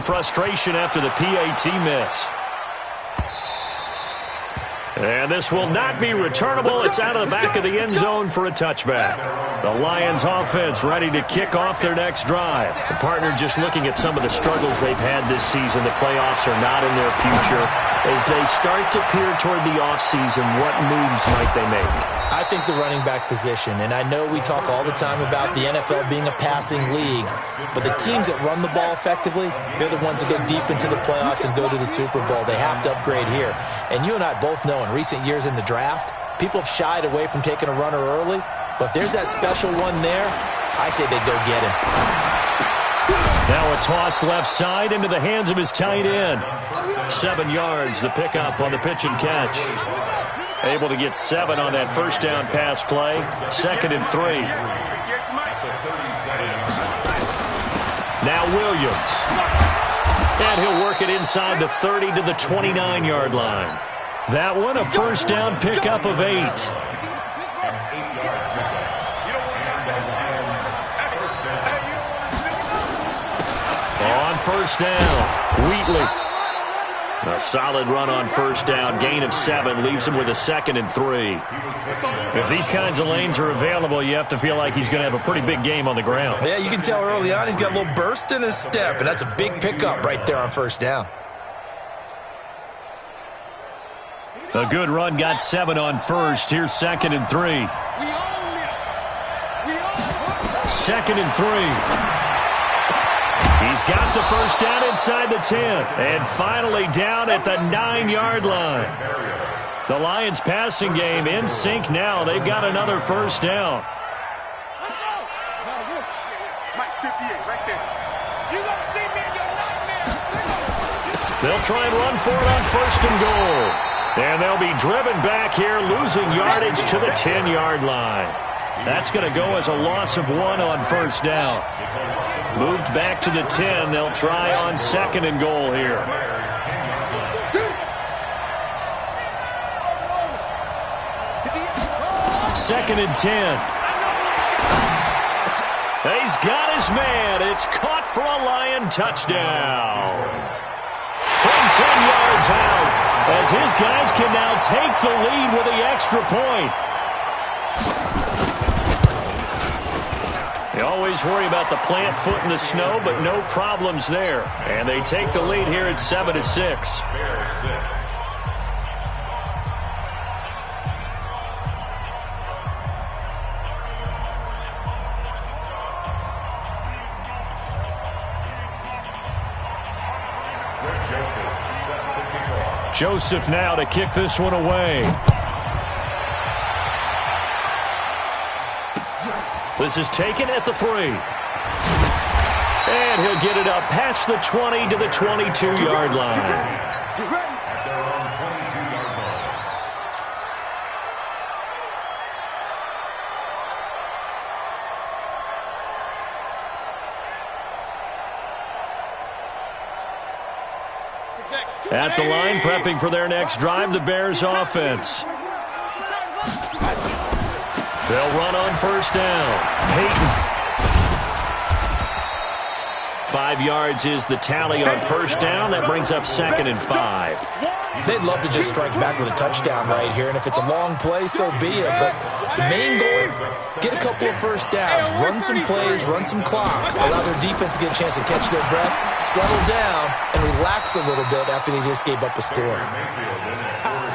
frustration after the PAT miss. And this will not be returnable. It's out of the back of the end zone for a touchback. The Lions offense ready to kick off their next drive. The partner just looking at some of the struggles they've had this season. The playoffs are not in their future. As they start to peer toward the offseason, what moves might they make? I think the running back position, and I know we talk all the time about the NFL being a passing league, but the teams that run the ball effectively, they're the ones that go deep into the playoffs and go to the Super Bowl. They have to upgrade here. And you and I both know in recent years in the draft, people have shied away from taking a runner early, but if there's that special one there, I say they go get him. Now a toss left side into the hands of his tight end. 7 yards, the pickup on the pitch and catch. Able to get 7 on that first down pass play. 2nd and 3. Now Williams. And he'll work it inside the 30 to the 29-yard line. That one a first down pickup of 8. On first down, Wheatley. A solid run on first down. Gain of 7 leaves him with a 2nd and 3. If these kinds of lanes are available, you have to feel like he's going to have a pretty big game on the ground. Yeah, you can tell early on he's got a little burst in his step, and that's a big pickup right there on first down. A good run got 7 on first. Here's 2nd and 3. 2nd and 3. He's got the first down inside the 10. And finally down at the 9-yard line. The Lions passing game in sync now. They've got another first down. They'll try and run for it on 1st and goal. And they'll be driven back here, losing yardage to the 10-yard line. That's going to go as a loss of 1 on first down. Moved back to the 10. They'll try on 2nd and goal here. Second and 10. He's got his man. It's caught for a Lion touchdown. From 10 yards out, as his guys can now take the lead with the extra point. They always worry about the plant foot in the snow, but no problems there. And they take the lead here at 7-6. Joseph now to kick this one away. This is taken at the 3. And he'll get it up past the 20 to the 22-yard line. At the line, prepping for their next drive, the Bears offense. They'll run on first down. Peyton. 5 yards is the tally on first down. That brings up 2nd and 5. They'd love to just strike back with a touchdown right here, and if it's a long play, so be it. But the main goal, get a couple of first downs, run some plays, run some clock, allow their defense to get a chance to catch their breath, settle down, and relax a little bit after they just gave up a score.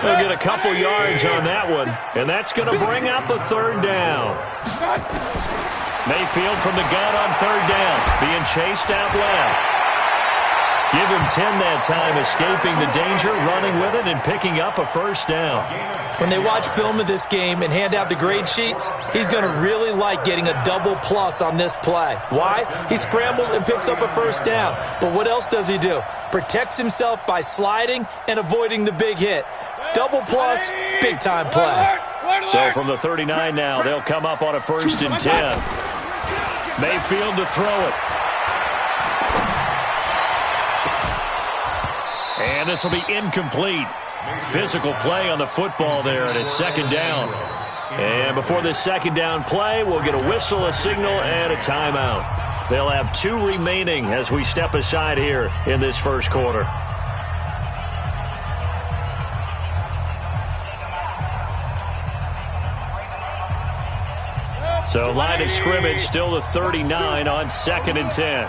They'll get a couple yards on that one, and that's going to bring up a 3rd down. Mayfield from the gun on 3rd down, being chased out left. Give him 10 that time, escaping the danger, running with it, and picking up a first down. When they watch film of this game and hand out the grade sheets, he's going to really like getting a double plus on this play. Why? He scrambles and picks up a first down. But what else does he do? Protects himself by sliding and avoiding the big hit. Double plus, big-time play. So from the 39 now, they'll come up on a 1st and 10. Mayfield to throw it. And this will be incomplete. Physical play on the football there, and it's 2nd down. And before this 2nd down play, we'll get a whistle, a signal, and a timeout. They'll have 2 remaining as we step aside here in this first quarter. So line of scrimmage still the 39 on 2nd and 10.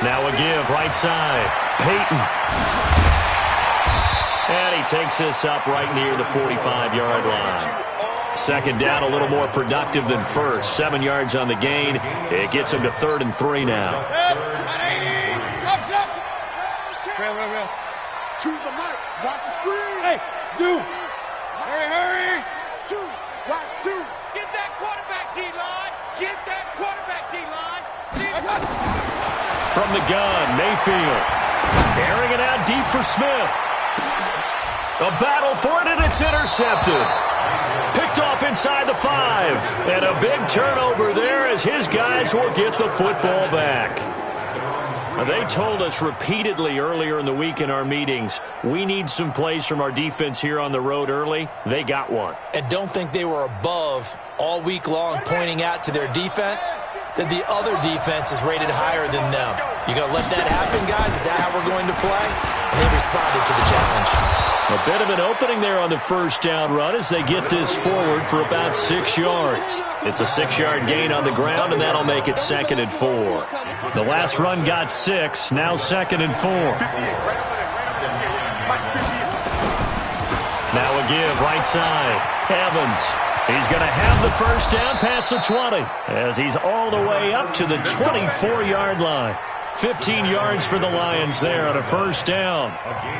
Now a give right side. Peyton. And he takes this up right near the 45-yard line. Second down, a little more productive than first. 7 yards on the gain. It gets him to 3rd and 3 now. Choose the mic. Watch the screen. Hey, dude. Hurry. Two. Watch 2. Get that quarterback, D-line. Get that quarterback, D-line. From the gun, Mayfield. Airing it out deep for Smith. A battle for it, and it's intercepted. Picked off inside the 5. And a big turnover there as his guys will get the football back. They told us repeatedly earlier in the week in our meetings, we need some plays from our defense here on the road early. They got one. And don't think they were above all week long pointing out to their defense that the other defense is rated higher than them. You going to let that happen, guys? Is that how we're going to play? And they responded to the challenge. A bit of an opening there on the first down run as they get this forward for about 6 yards. It's a 6-yard gain on the ground, and that'll make it 2nd and 4. The last run got 6, now 2nd and 4. Now a give right side. Evans. He's going to have the first down past the 20 as he's all the way up to the 24-yard line. 15 yards for the Lions there on a first down.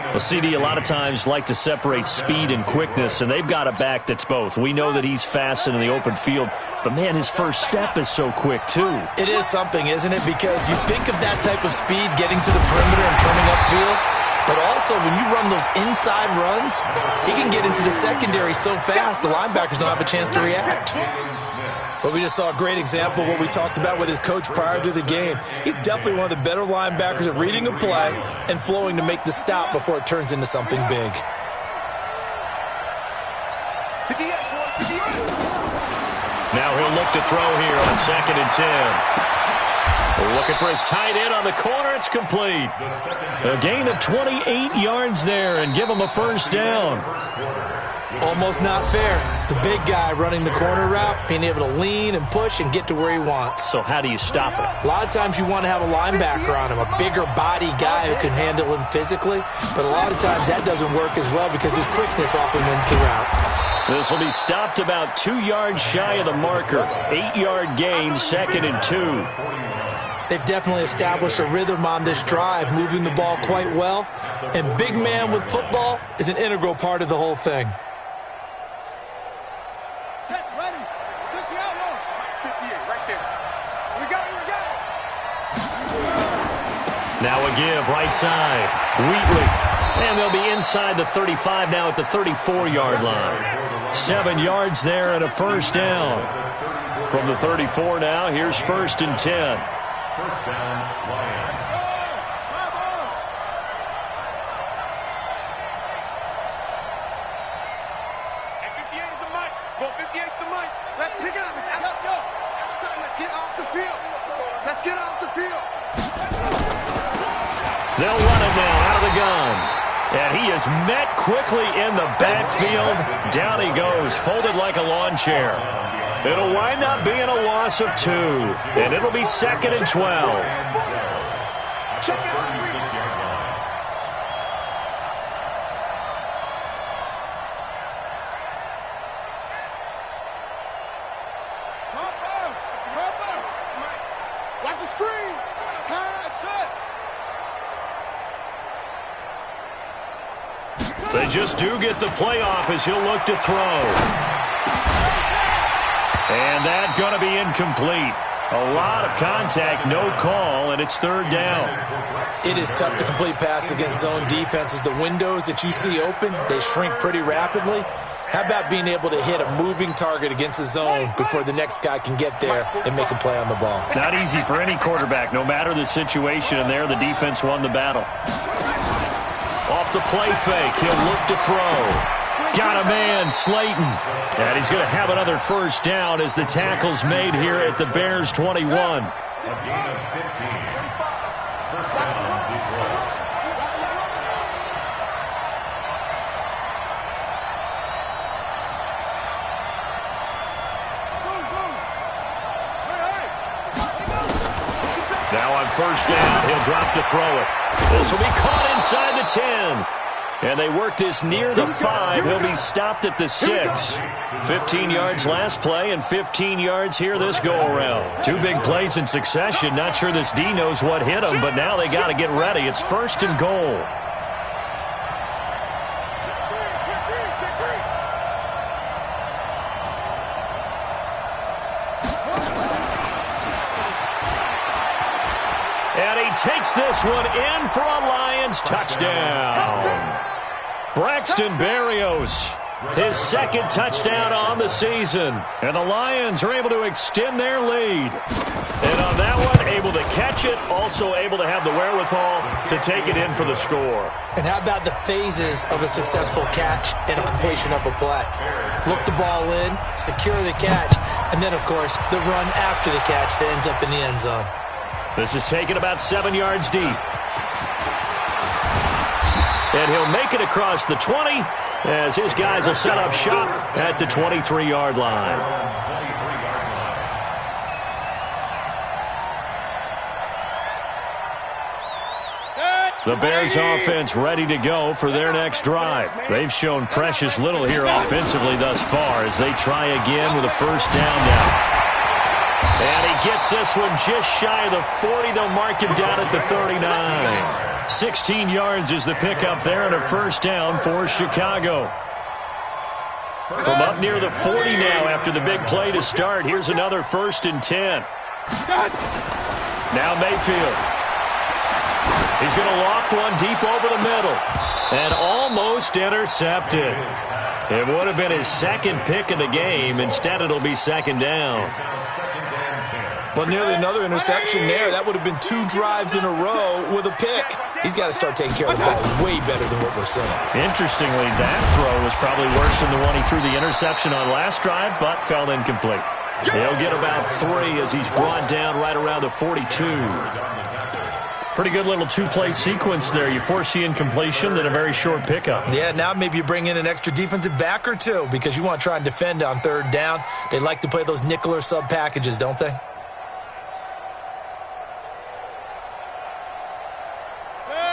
Well, CD, a lot of times like to separate speed and quickness, and they've got a back that's both. We know that he's fast in the open field, but, man, his first step is so quick, too. It is something, isn't it? Because you think of that type of speed getting to the perimeter and turning upfield, but also when you run those inside runs, he can get into the secondary so fast the linebackers don't have a chance to react. But we just saw a great example of what we talked about with his coach prior to the game. He's definitely one of the better linebackers at reading a play and flowing to make the stop before it turns into something big. Now he'll look to throw here on 2nd and 10. Looking for his tight end on the corner. It's complete. A gain of 28 yards there and give him a first down. Almost not fair. The big guy running the corner route, being able to lean and push and get to where he wants. So how do you stop it? A lot of times you want to have a linebacker on him, a bigger body guy who can handle him physically. But a lot of times that doesn't work as well because his quickness often wins the route. This will be stopped about 2 yards shy of the marker. 8-yard gain, 2nd and 2. They've definitely established a rhythm on this drive, moving the ball quite well. And big man with football is an integral part of the whole thing. Set, ready. 60 out long. 58, right there. We got it. Now a give, right side. Wheatley. And they'll be inside the 35 now at the 34-yard line. 7 yards there and a first down. From the 34 now, here's 1st and 10. First down, Lions. And 58 is the mic. Go 58 is the mic. Let's pick it up. It's out. Yo. Let's get off the field. Let's get off the field. They'll run it now out of the gun. And he is met quickly in the backfield. Down he goes, folded like a lawn chair. It'll wind up being a loss of 2. And it'll be 2nd and 12. Check it out. 6-yard line. Watch the screen. Catch it. They just do get the playoff as he'll look to throw. And that's going to be incomplete. A lot of contact, no call, and it's 3rd down. It is tough to complete passes against zone defenses. The windows that you see open, they shrink pretty rapidly. How about being able to hit a moving target against a zone before the next guy can get there and make a play on the ball? Not easy for any quarterback, no matter the situation, and there the defense won the battle. Off the play fake, he'll look to throw. Got a man, Slayton. And he's going to have another first down as the tackle's made here at the Bears 21. A gain of 15. First down, Detroit. Now on first down, he'll drop to throw it. This will be caught inside the 10. And they work this near the 5. He'll be stopped at the 6. 15 yards last play and 15 yards here this go-around. Two big plays in succession. Not sure this D knows what hit him, but now they got to get ready. It's first and goal. And he takes this one in for a Lions touchdown. Braxton Berrios, his second touchdown on the season. And the Lions are able to extend their lead. And on that one, able to catch it, also able to have the wherewithal to take it in for the score. And how about the phases of a successful catch and a completion of a play? Look the ball in, secure the catch, and then, of course, the run after the catch that ends up in the end zone. This is taken about 7 yards deep. And he'll make it across the 20 as his guys will set up shop at the 23-yard line. The Bears offense ready to go for their next drive. They've shown precious little here offensively thus far as they try again with a first down now. And he gets this one just shy of the 40. They'll mark him down at the 39. 16 yards is the pickup there and a first down for Chicago. From up near the 40 now after the big play to start. Here's another 1st and 10. Now Mayfield. He's going to loft one deep over the middle. And almost intercepted. It would have been his second pick of the game. Instead, it'll be second down. Well, nearly another interception there. That would have been 2 drives in a row with a pick. He's got to start taking care of the ball way better than what we're seeing. Interestingly, that throw was probably worse than the one he threw the interception on last drive, but fell incomplete. He'll get about 3 as he's brought down right around the 42. Pretty good little 2-play sequence there. You force the incompletion, then a very short pickup. Yeah, now maybe you bring in an extra defensive back or two because you want to try and defend on 3rd down. They like to play those nickel or sub packages, don't they?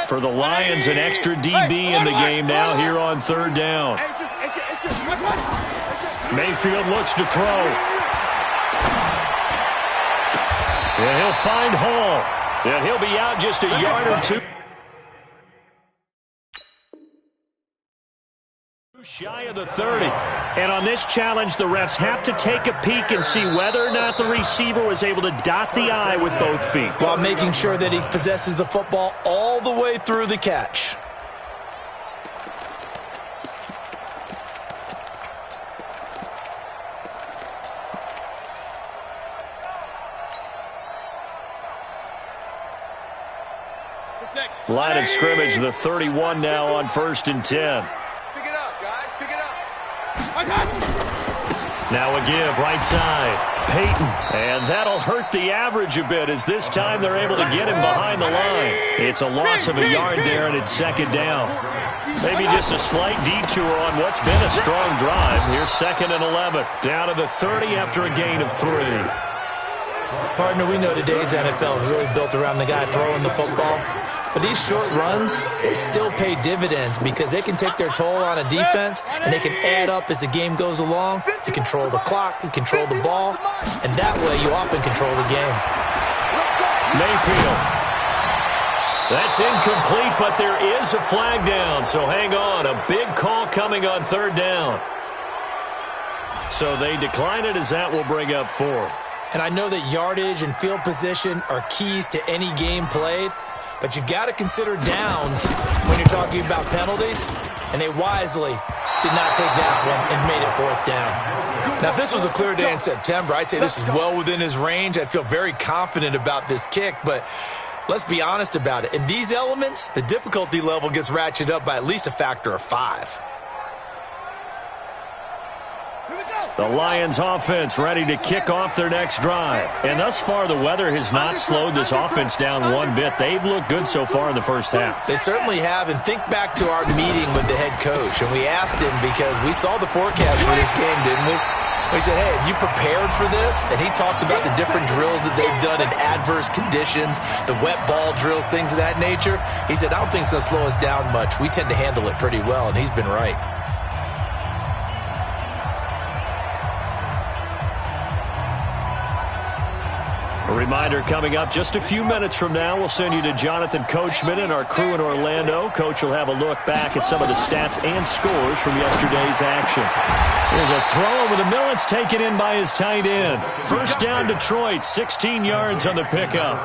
For the Lions, an extra DB in the game now here on 3rd down. Mayfield looks to throw. And he'll find Hall. And he'll be out just a yard or 2. Shy of the 30. And on this challenge, the refs have to take a peek and see whether or not the receiver was able to dot the I with both feet. While making sure that he possesses the football all the way through the catch. Line of scrimmage, the 31 now on 1st and 10. Now a give, right side. Peyton. And that'll hurt the average a bit as this time they're able to get him behind the line. It's a loss of a yard there, and it's 2nd down. Maybe just a slight detour on what's been a strong drive. Here's 2nd and 11. Down to the 30 after a gain of 3. Partner, we know today's NFL is really built around the guy throwing the football. But these short runs, they still pay dividends because they can take their toll on a defense and they can add up as the game goes along. You control the clock, you control the ball, and that way you often control the game. Mayfield. That's incomplete, but there is a flag down, so hang on. A big call coming on 3rd down. So they decline it as that will bring up 4th. And I know that yardage and field position are keys to any game played, but you've got to consider downs when you're talking about penalties, and they wisely did not take that one and made it 4th down. Now, if this was a clear day in September, I'd say this is well within his range. I'd feel very confident about this kick, but let's be honest about it. In these elements, the difficulty level gets ratcheted up by at least a factor of 5. The Lions offense ready to kick off their next drive. And thus far, the weather has not slowed this offense down one bit. They've looked good so far in the first half. They certainly have. And think back to our meeting with the head coach. And we asked him, because we saw the forecast for this game, didn't we? We said, hey, have you prepared for this? And he talked about the different drills that they've done in adverse conditions, the wet ball drills, things of that nature. He said, I don't think it's going to slow us down much. We tend to handle it pretty well, and he's been right. A reminder coming up just a few minutes from now, we'll send you to Jonathan Coachman and our crew in Orlando. Coach will have a look back at some of the stats and scores from yesterday's action. There's a throw over the middle. It's taken in by his tight end. First down, Detroit, 16 yards on the pickup.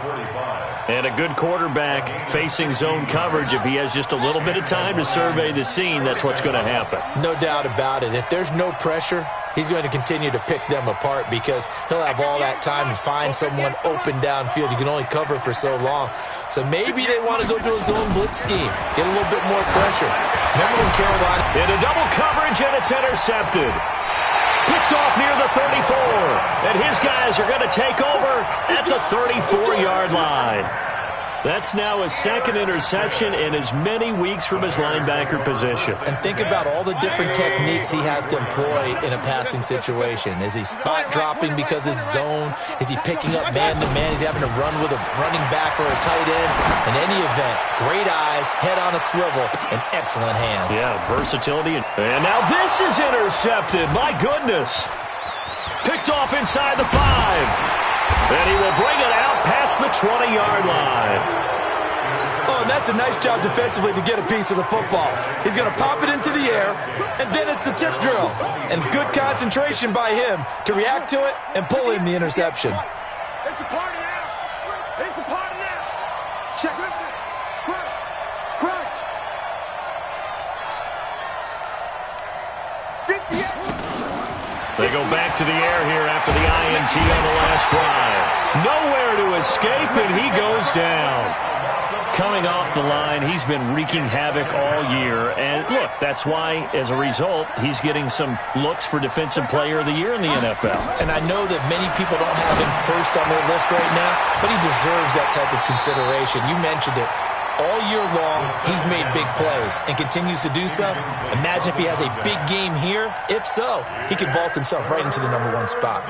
And a good quarterback facing zone coverage. If he has just a little bit of time to survey the scene, that's what's going to happen. No doubt about it. If there's no pressure, he's going to continue to pick them apart because he'll have all that time to find someone open downfield. You can only cover for so long. So maybe they want to go to a zone blitz scheme, get a little bit more pressure. Remember when Carolina... In a double coverage, and it's intercepted. Picked off near the 34. And his guys are going to take over at the 34-yard line. That's now his second interception in as many weeks from his linebacker position. And think about all the different techniques he has to employ in a passing situation. Is he spot dropping because it's zone? Is he picking up man-to-man? Is he having to run with a running back or a tight end? In any event, great eyes, head on a swivel, and excellent hands. Yeah, versatility. And now this is intercepted. My goodness. Picked off inside the 5. And he will bring it out past the 20-yard line. Oh, and that's a nice job defensively to get a piece of the football. He's going to pop it into the air, and then it's the tip drill. And good concentration by him to react to it and pull in the interception. It's a party now. It's a party now. Check it. Crunch. Crunch. 58. They go back to the air here after the INT on the last drive. Nowhere to escape, and he goes down. Coming off the line, he's been wreaking havoc all year. And look, that's why, as a result, he's getting some looks for Defensive Player of the Year in the NFL. And I know that many people don't have him first on their list right now, but he deserves that type of consideration. You mentioned it. All year long, he's made big plays and continues to do so. Imagine if he has a big game here. If so, he could vault himself right into the #1 spot.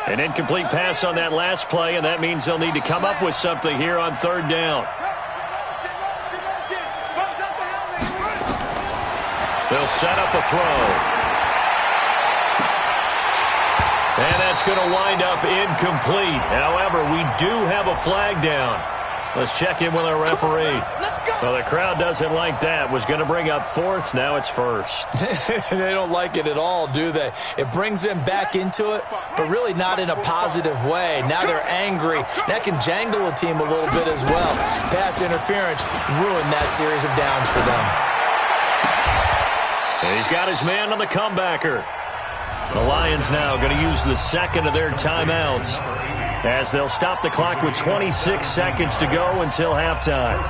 An incomplete pass on that last play, and that means they'll need to come up with something here on third down. They'll set up a throw. And that's going to wind up incomplete. However, we do have a flag down. Let's check in with our referee. Well, the crowd doesn't like that. Was going to bring up fourth. Now it's first. They don't like it at all, do they? It brings them back into it, but really not in a positive way. Now they're angry. That can jangle a team a little bit as well. Pass interference ruined that series of downs for them. And he's got his man on the comebacker. The Lions now going to use the second of their timeouts as they'll stop the clock with 26 seconds to go until halftime.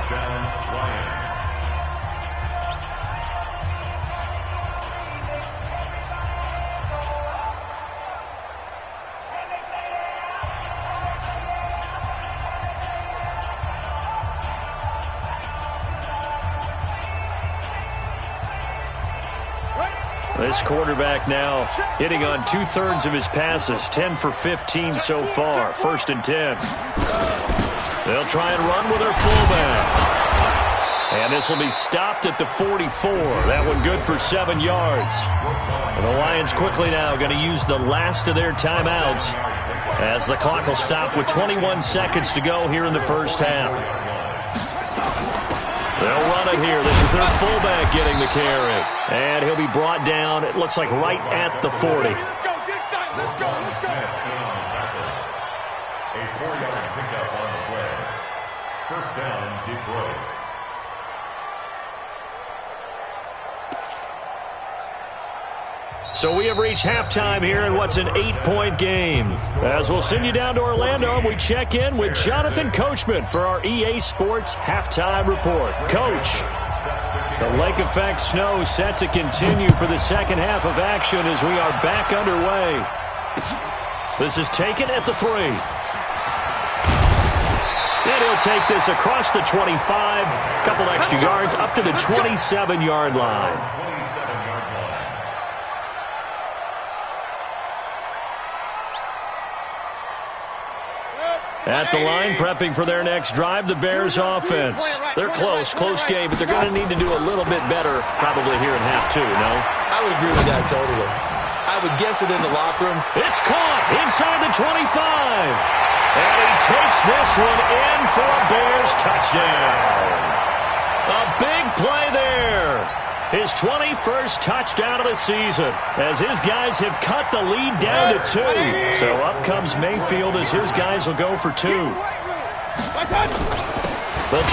This quarterback now hitting on 2/3 of his passes, 10 for 15 so far, 1st and 10. They'll try and run with their fullback. And this will be stopped at the 44. That one good for 7 yards. And the Lions quickly now going to use the last of their timeouts as the clock will stop with 21 seconds to go here in the first half. They'll run it here. This is their fullback getting the carry. And he'll be brought down, it looks like, right at the 40. Let's go. Let's go. A 4-yard pickup on the play. First down, Detroit. So we have reached halftime here in what's an 8-point game. As we'll send you down to Orlando, and we check in with Jonathan Coachman for our EA Sports Halftime Report. Coach, the lake effect snow set to continue for the second half of action as we are back underway. This is taken at the 3. And he'll take this across the 25, a couple extra yards up to the 27-yard line. At the line, prepping for their next drive, the Bears offense. They're close game, but they're going to need to do a little bit better probably here in half 2, no? I would agree with that totally. I would guess it in the locker room. It's caught inside the 25. And he takes this one in for a Bears touchdown. A big play there. His 21st touchdown of the season as his guys have cut the lead down to 2. So up comes Mayfield as his guys will go for 2. They'll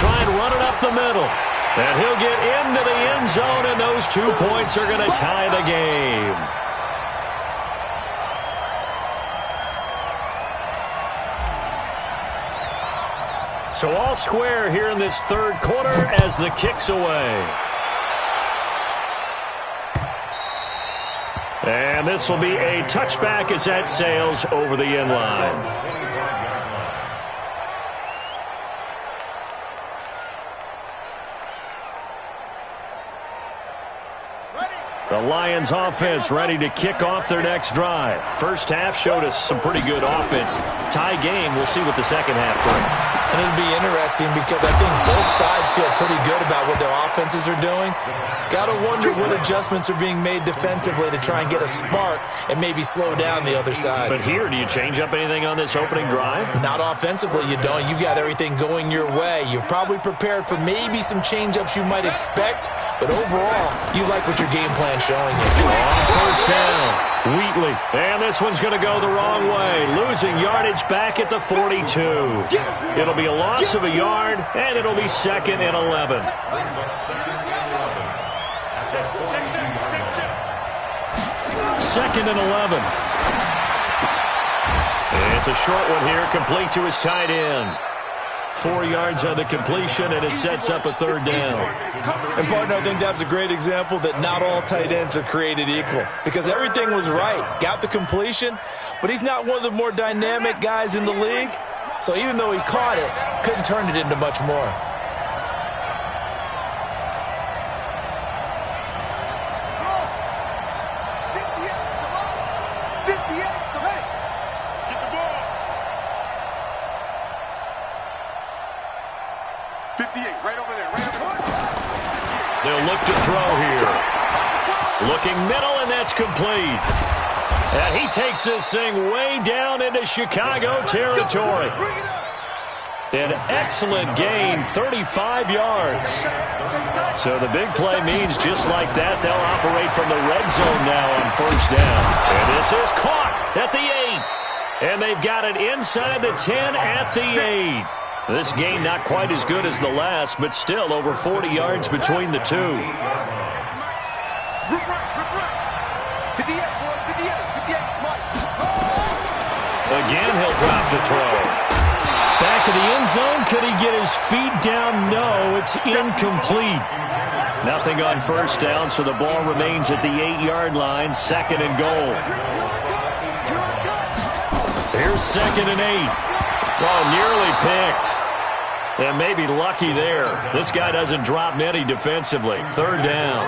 try and run it up the middle. And he'll get into the end zone, and those 2 points are going to tie the game. So all square here in this third quarter as the kick's away. And this will be a touchback as that sails over the end line. The Lions offense ready to kick off their next drive. First half showed us some pretty good offense. Tie game, we'll see what the second half brings. And it'll be interesting because I think both sides feel pretty good about what their offenses are doing. Got to wonder what adjustments are being made defensively to try and get a spark and maybe slow down the other side. But here, do you change up anything on this opening drive? Not offensively, you don't. You've got everything going your way. You've probably prepared for maybe some change-ups you might expect, but overall, you like what your game plan's showing you. On first down, Wheatley. And this one's going to go the wrong way, losing yardage back at the 42. It'll be a loss of a yard, and it'll be 2nd and 11. Second and 11. And it's a short one here, complete to his tight end. 4 yards on the completion, and it sets up a third down. And, partner, I think that's a great example that not all tight ends are created equal because everything was right. Got the completion, but he's not one of the more dynamic guys in the league. So even though he caught it, couldn't turn it into much more. They'll look to throw here. Looking middle, and that's complete. And he takes this thing way down into Chicago territory. An excellent gain, 35 yards. So the big play means just like that, they'll operate from the red zone now on first down. And this is caught at the 8. And they've got it inside the 10 at the 8. This gain not quite as good as the last, but still over 40 yards between the two. Again, he'll drop to throw. Back of the end zone. Could he get his feet down? No, it's incomplete. Nothing on first down, so the ball remains at the 8-yard line, 2nd and goal. Here's 2nd and 8. Oh, nearly picked. And maybe lucky there. This guy doesn't drop many defensively. 3rd down.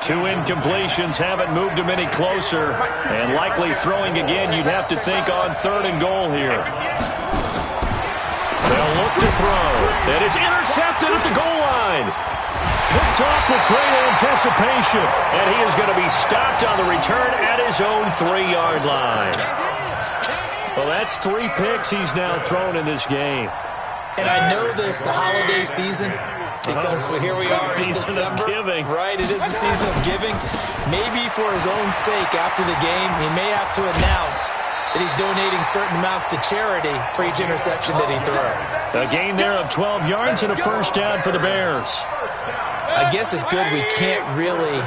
2 incompletions haven't moved him any closer. And likely throwing again, you'd have to think on 3rd and goal here. They'll look to throw. And it's intercepted at the goal line. Picked off with great anticipation. And he is going to be stopped on the return at his own 3-yard line. Well, that's 3 picks he's now thrown in this game. And I know this, the holiday season, because here we are in December. Season of giving. Right, it is the season of giving. Maybe for his own sake after the game, he may have to announce that he's donating certain amounts to charity for each interception that he throws. A gain there of 12 yards and a first down for the Bears. I guess it's good we can't really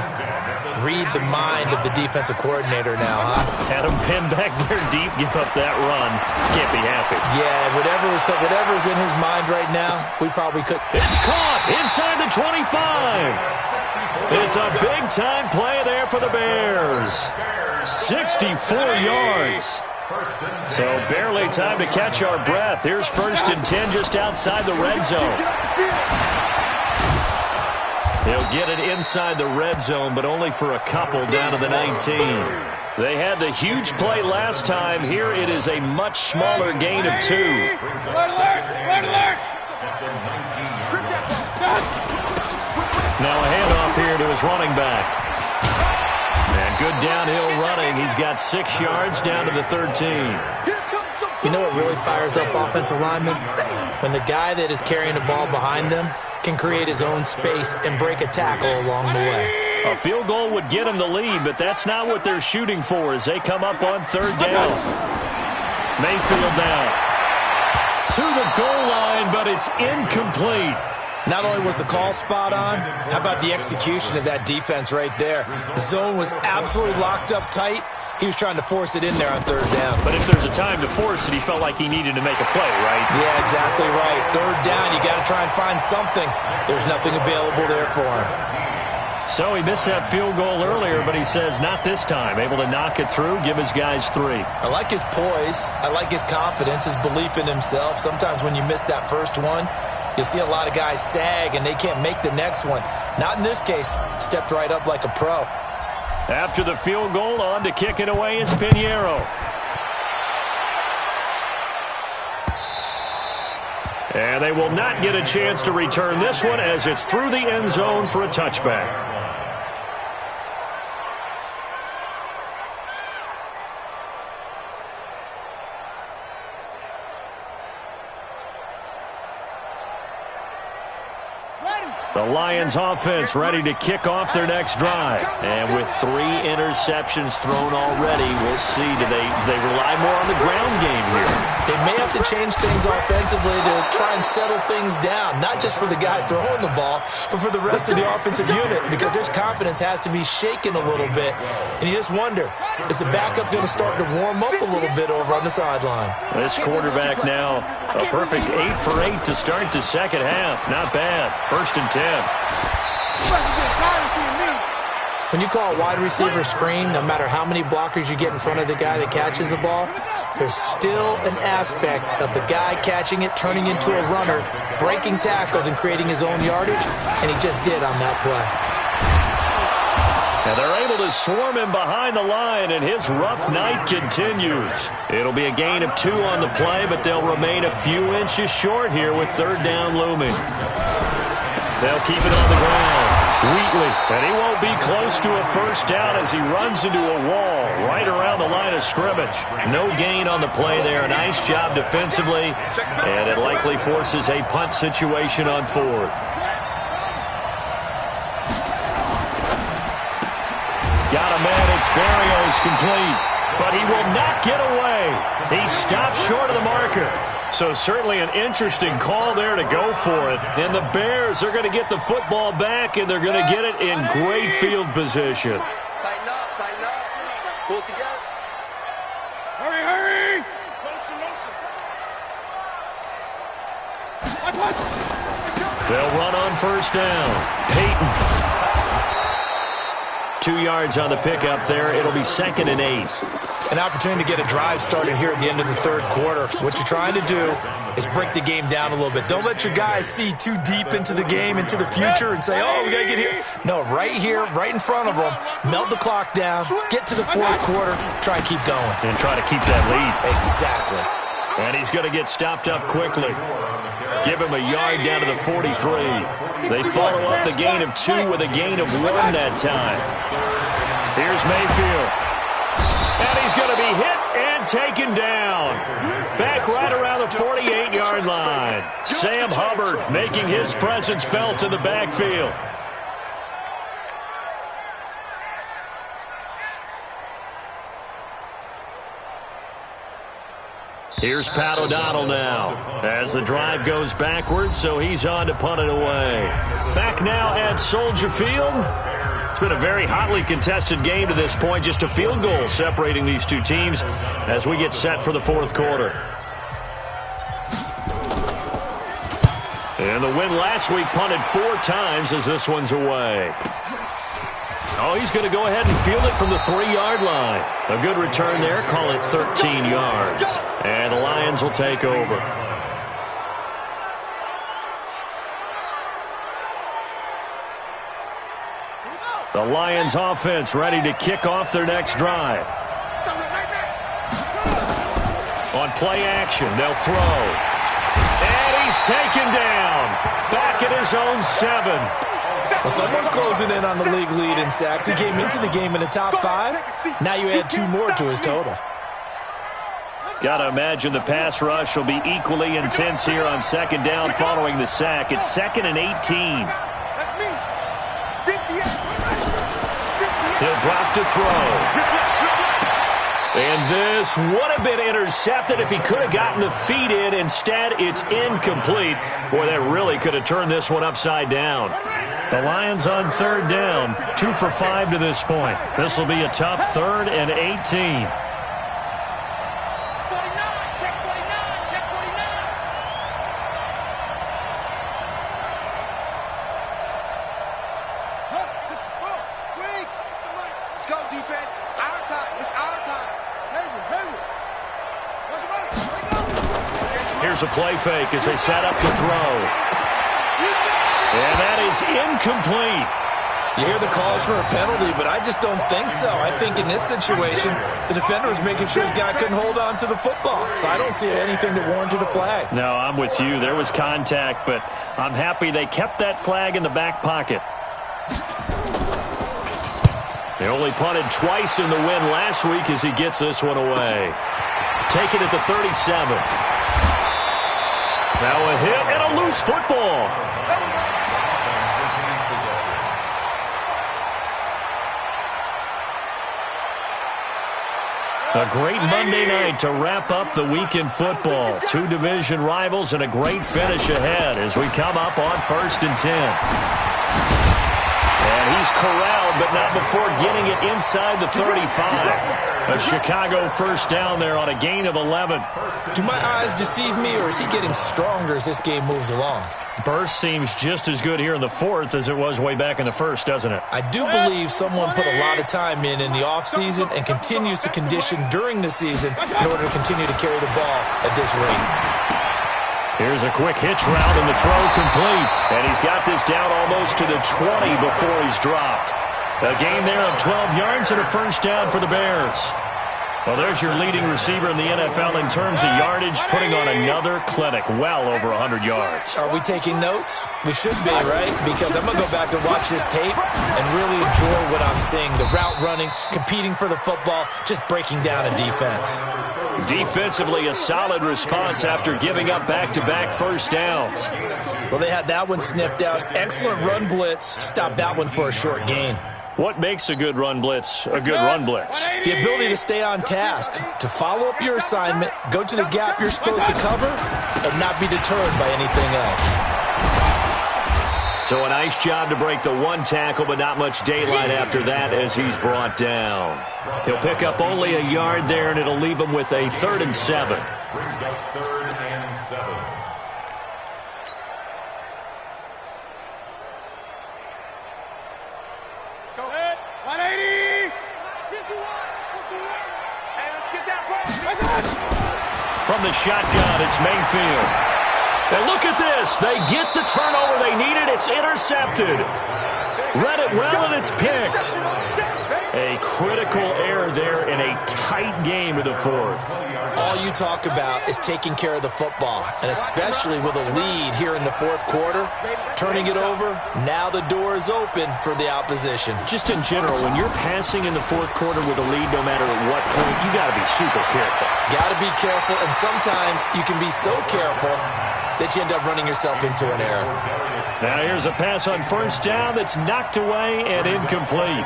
read the mind of the defensive coordinator now, huh? Had him pinned back there deep, give up that run. Can't be happy. Yeah, whatever's in his mind right now, we probably could. It's caught inside the 25. It's a big-time play there for the Bears. 64 yards. So barely time to catch our breath. Here's 1st and 10 just outside the red zone. He'll get it inside the red zone, but only for a couple down to the 19. They had the huge play last time. Here it is a much smaller gain of 2. Now a handoff here to his running back. And good downhill running. He's got 6 yards down to the 13. You know what really fires up offensive linemen? When the guy that is carrying the ball behind them can create his own space and break a tackle along the way. A field goal would get him the lead, but that's not what they're shooting for as they come up on 3rd down. Mayfield now to the goal line, but it's incomplete. Not only was the call spot on, how about the execution of that defense right there? The zone was absolutely locked up tight. He was trying to force it in there on 3rd down. But if there's a time to force it, he felt like he needed to make a play, right? Yeah, exactly right. 3rd down, you got to try and find something. There's nothing available there for him. So he missed that field goal earlier, but he says not this time. Able to knock it through, give his guys 3. I like his poise. I like his confidence, his belief in himself. Sometimes when you miss that first one, you'll see a lot of guys sag and they can't make the next one. Not in this case. Stepped right up like a pro. After the field goal, on to kick it away is Pinheiro. And they will not get a chance to return this one as it's through the end zone for a touchback. The Lions offense ready to kick off their next drive. And with 3 interceptions thrown already, we'll see. Do they rely more on the ground game here? They may have to change things offensively to try and settle things down. Not just for the guy throwing the ball, but for the rest of the offensive unit. Because his confidence has to be shaken a little bit. And you just wonder, is the backup going to start to warm up a little bit over on the sideline? This quarterback now, a perfect 8 for 8 to start the second half. Not bad. 1st and 10. When you call a wide receiver screen, no matter how many blockers you get in front of the guy that catches the ball, there's still an aspect of the guy catching it, turning into a runner, breaking tackles and creating his own yardage, and he just did on that play. And they're able to swarm him behind the line, and his rough night continues. It'll be a gain of 2 on the play, but they'll remain a few inches short here with 3rd down looming. They'll keep it on the ground. Wheatley, and he won't be close to a 1st down as he runs into a wall right around the line of scrimmage. No gain on the play there. Nice job defensively, and it likely forces a punt situation on 4th. Got a man. It's Berrios complete, but he will not get away. He stopped short of the marker. So certainly an interesting call there to go for it. And the Bears are going to get the football back, and they're going to get it in great field position. Tighten up. Pull it together. Hurry. Motion. They'll run on 1st down. Peyton. 2 yards on the pickup there. It'll be 2nd and 8. An opportunity to get a drive started here at the end of the 3rd quarter. What you're trying to do is break the game down a little bit. Don't let your guys see too deep into the game, into the future, and say, oh, we got to get here. No, right here, right in front of them, melt the clock down, get to the 4th quarter, try and keep going. And try to keep that lead. Exactly. And he's going to get stopped up quickly. Give him a yard down to the 43. They follow up the gain of 2 with a gain of 1 that time. Here's Mayfield. And he's going to be hit and taken down. Back right around the 48-yard line. Sam Hubbard making his presence felt in the backfield. Here's Pat O'Donnell now as the drive goes backwards, so he's on to punt it away. Back now at Soldier Field. It's been a very hotly contested game to this point. Just a field goal separating these two teams as we get set for the fourth quarter. And the win last week punted 4 times as this one's away. Oh, he's going to go ahead and field it from the 3-yard line. A good return there. Call it 13 yards. And the Lions will take over. The Lions offense ready to kick off their next drive. On play action, they'll throw. And he's taken down. Back at his own 7. Well, someone's closing in on the league lead in sacks. He came into the game in the top 5. Now you add 2 more to his total. Got to imagine the pass rush will be equally intense here on second down following the sack. It's 2nd and 18. He'll drop to throw. And this would have been intercepted if he could have gotten the feet in. Instead, it's incomplete. Boy, that really could have turned this one upside down. The Lions on 3rd down, 2 for 5 to this point. This will be a tough 3rd and 18. Let's go, defense. Our time. It's our time. Here's a play fake as they set up to throw. And that is incomplete. You hear the calls for a penalty, but I just don't think so. I think in this situation, the defender was making sure his guy couldn't hold on to the football. So I don't see anything that warranted a flag. No, I'm with you. There was contact, but I'm happy they kept that flag in the back pocket. They only punted twice in the win last week as he gets this one away. Take it at the 37. Now a hit and a loose football. A great Monday night to wrap up the week in football. 2 division rivals and a great finish ahead as we come up on 1st and 10. And he's corralled, but not before getting it inside the 35. A Chicago first down there on a gain of 11. Do my eyes deceive me, or is he getting stronger as this game moves along? Burst seems just as good here in the 4th as it was way back in the 1st, doesn't it? I do believe someone put a lot of time in the offseason and continues to condition during the season in order to continue to carry the ball at this rate. Here's a quick hitch route and the throw complete. And he's got this down almost to the 20 before he's dropped. A gain there of 12 yards and a first down for the Bears. Well, there's your leading receiver in the NFL in terms of yardage, putting on another clinic, well over 100 yards. Are we taking notes? We should be, right? Because I'm going to go back and watch this tape and really enjoy what I'm seeing. The route running, competing for the football, just breaking down a defense. Defensively, a solid response after giving up back-to-back first downs. Well, they had that one sniffed out. Excellent run blitz. Stopped that one for a short gain. What makes a good run blitz a good run blitz? The ability to stay on task, to follow up your assignment, go to the gap you're supposed to cover, and not be deterred by anything else. So a nice job to break the 1 tackle, but not much daylight after that as he's brought down. He'll pick up only a yard there, and it'll leave him with a 3rd and 7. Brings up 3rd and 7. Go ahead. 180. 51. Hey, let's get that ball. From the shotgun, it's Mayfield. And look at this. They get the turnover they needed. It's intercepted. Read it well, and it's picked. A critical error there in a tight game of the 4th. All you talk about is taking care of the football, and especially with a lead here in the 4th quarter, turning it over, now the door is open for the opposition. Just in general, when you're passing in the 4th quarter with a lead, no matter at what point, you got to be super careful. Got to be careful, and sometimes you can be so careful that you end up running yourself into an error. Now here's a pass on first down that's knocked away and incomplete.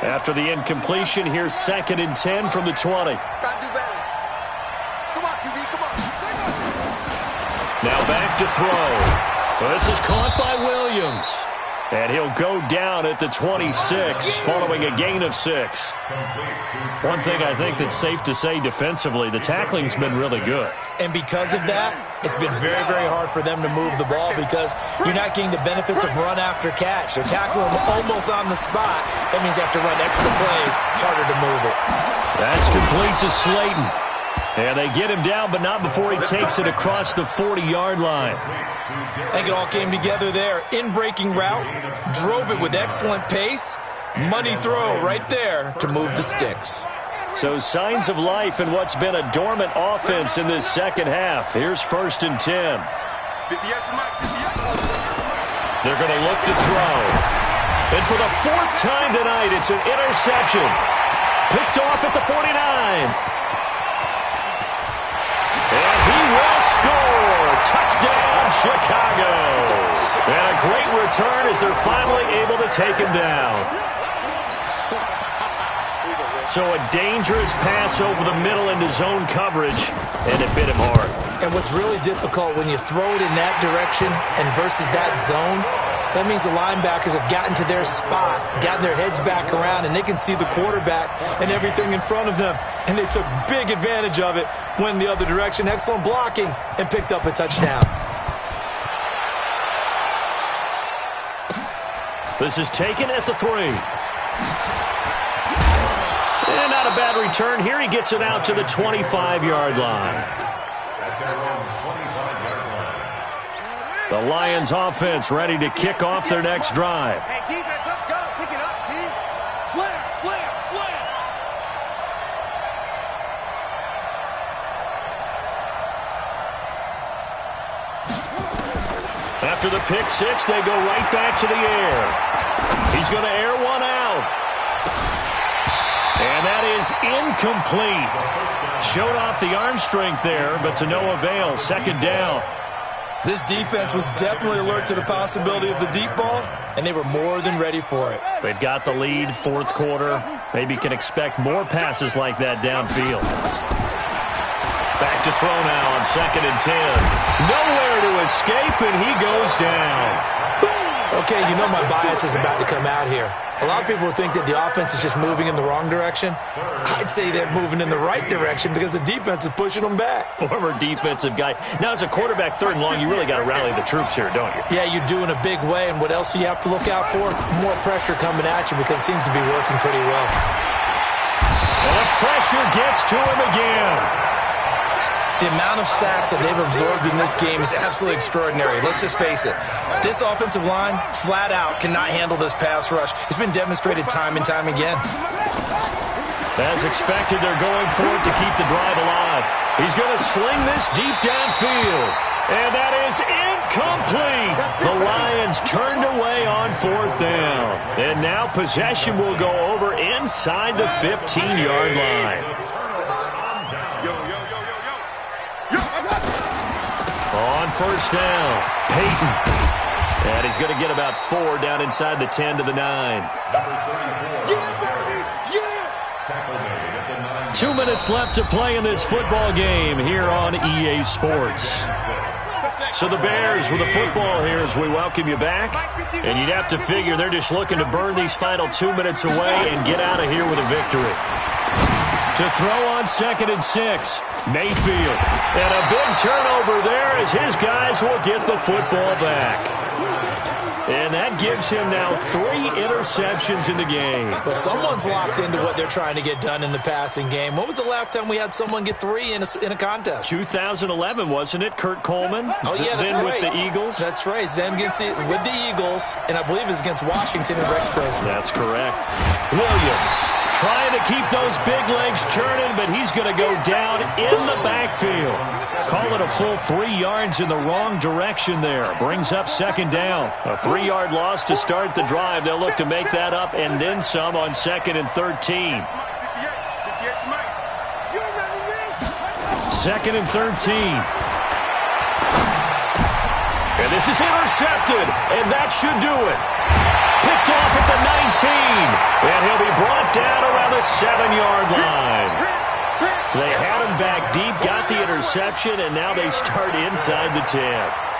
After the incompletion, here's 2nd and 10 from the 20. Try to do better. Now back to throw. Well, this is caught by Williams. And he'll go down at the 26 following a gain of 6. One thing I think that's safe to say defensively, the tackling's been really good. And because of that, it's been very, very hard for them to move the ball because you're not getting the benefits of run after catch. They're tackling them almost on the spot. That means they have to run extra plays, harder to move it. That's complete to Slayton. And they get him down, but not before he takes it across the 40-yard line. I think it all came together there. In-breaking route, drove it with excellent pace. Money throw right there to move the sticks. So signs of life in what's been a dormant offense in this second half. Here's 1st and 10. They're going to look to throw. And for the 4th time tonight, it's an interception. Picked off at the 49. And he will score. Touchdown, Chicago. And a great return as they're finally able to take him down. So a dangerous pass over the middle into zone coverage, and it bit him hard. And what's really difficult when you throw it in that direction and versus that zone, that means the linebackers have gotten to their spot, gotten their heads back around, and they can see the quarterback and everything in front of them. And they took big advantage of it, went the other direction, excellent blocking, and picked up a touchdown. This is taken at the 3. And not a bad return here. He gets it out to the 25-yard line. The Lions offense ready to kick off their next drive. Hey, defense, let's go. Pick it up, D. Slam, slam, slam. After the pick 6, they go right back to the air. He's going to air one out. And that is incomplete. Showed off the arm strength there, but to no avail. 2nd down. This defense was definitely alert to the possibility of the deep ball, and they were more than ready for it. They've got the lead, 4th quarter. Maybe can expect more passes like that downfield. Back to throw now on 2nd and 10. Nowhere to escape, and he goes down. Okay, you know my bias is about to come out here. A lot of people think that the offense is just moving in the wrong direction. I'd say they're moving in the right direction because the defense is pushing them back. Former defensive guy. Now, as a quarterback 3rd and long, you really got to rally the troops here, don't you? Yeah, you do in a big way. And what else do you have to look out for? More pressure coming at you because it seems to be working pretty well. And the pressure gets to him again. The amount of sacks that they've absorbed in this game is absolutely extraordinary. Let's just face it. This offensive line, flat out, cannot handle this pass rush. It's been demonstrated time and time again. As expected, they're going for it to keep the drive alive. He's going to sling this deep downfield. And that is incomplete. The Lions turned away on 4th down. And now possession will go over inside the 15-yard line. On 1st down, Peyton. And he's going to get about 4 down inside the 10 to the 9. 2 minutes left to play in this football game here on EA Sports. So the Bears with the football here as we welcome you back. And you'd have to figure they're just looking to burn these final 2 minutes away and get out of here with a victory. To throw on 2nd and 6. Mayfield. And a big turnover there as his guys will get the football back. And that gives him now 3 interceptions in the game. Well, someone's locked into what they're trying to get done in the passing game. When was the last time we had someone get 3 in a contest? 2011, wasn't it? Kurt Coleman? Oh, yeah, that's then right. With the Eagles? That's right. It's them with the Eagles, and I believe it's against Washington and Rex Grossman. That's correct. Williams trying to keep those big legs churning, but he's going to go down in the backfield. Call it a full 3 yards in the wrong direction there. Brings up 2nd down. A 3-yard loss to start the drive. They'll look to make that up and then some on 2nd and 13. 2nd and 13. And this is intercepted, and that should do it. Picked off at the 19, and he'll be brought down around the 7-yard line. They had him back deep, got the interception. interception, and now they start inside the 10.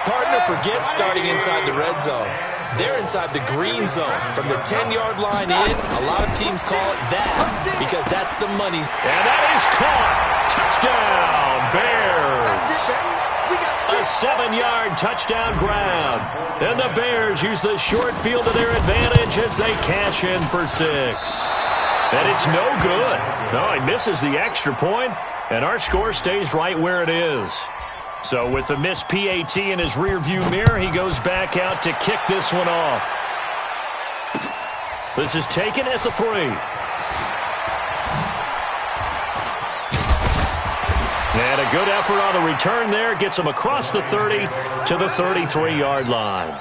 Partner forgets starting inside the red zone. They're inside the green zone. From the 10-yard line in, a lot of teams call it that because that's the money. And that is caught. Touchdown, Bears. A 7-yard touchdown grab. And the Bears use the short field to their advantage as they cash in for 6. And it's no good. No, he misses the extra point, and our score stays right where it is. So with the missed PAT in his rearview mirror, he goes back out to kick this one off. This is taken at the 3. And a good effort on the return there. Gets him across the 30 to the 33-yard line.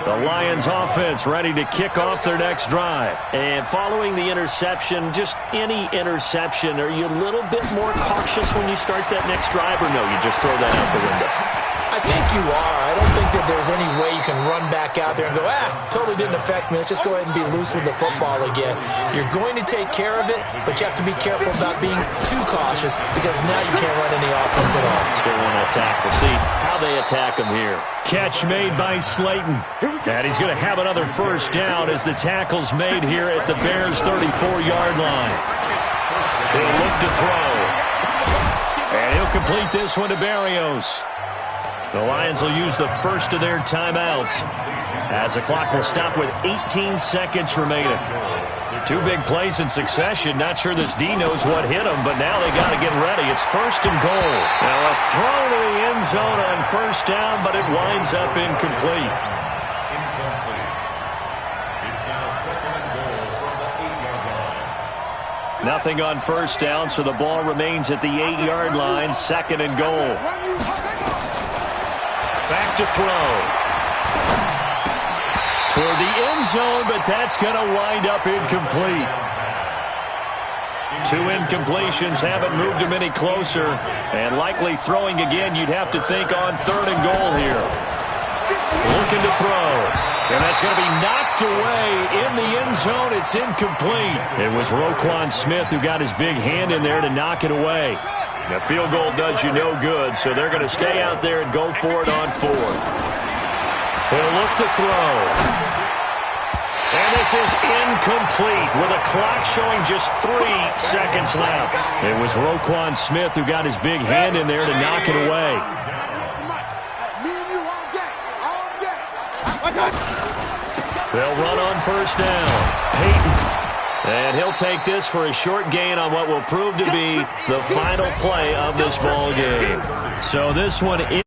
The Lions offense ready to kick off their next drive. And following the interception, just any interception, are you a little bit more cautious when you start that next drive, or no, you just throw that out the window? I think you are. I don't think that there's any way you can run back out there and go, totally didn't affect me. Let's just go ahead and be loose with the football again. You're going to take care of it, but you have to be careful about being too cautious because now you can't run any offense at all. Still want to attack. We'll see how they attack him here. Catch made by Slayton. And he's going to have another first down as the tackle's made here at the Bears' 34-yard line. He'll look to throw. And he'll complete this one to Berrios. The Lions will use the first of their timeouts as the clock will stop with 18 seconds remaining. 2 big plays in succession. Not sure this D knows what hit him, but now they got to get ready. It's 1st and goal. Now a throw to the end zone on first down, but it winds up incomplete. It's now 2nd and goal from the 8-yard line. Nothing on first down, so the ball remains at the 8-yard line. 2nd and goal. Back to throw. Toward the end zone, but that's going to wind up incomplete. 2 incompletions haven't moved him any closer. And likely throwing again, you'd have to think on 3rd and goal here. Looking to throw. And that's going to be knocked away in the end zone. It's incomplete. It was Roquan Smith who got his big hand in there to knock it away. The field goal does you no good, so they're going to stay out there and go for it on 4th. He'll look to throw. And this is incomplete with a clock showing just 3 seconds left. It was Roquan Smith who got his big hand in there to knock it away. They'll run on first down. Peyton. And he'll take this for a short gain on what will prove to be the final play of this ball game. So this one is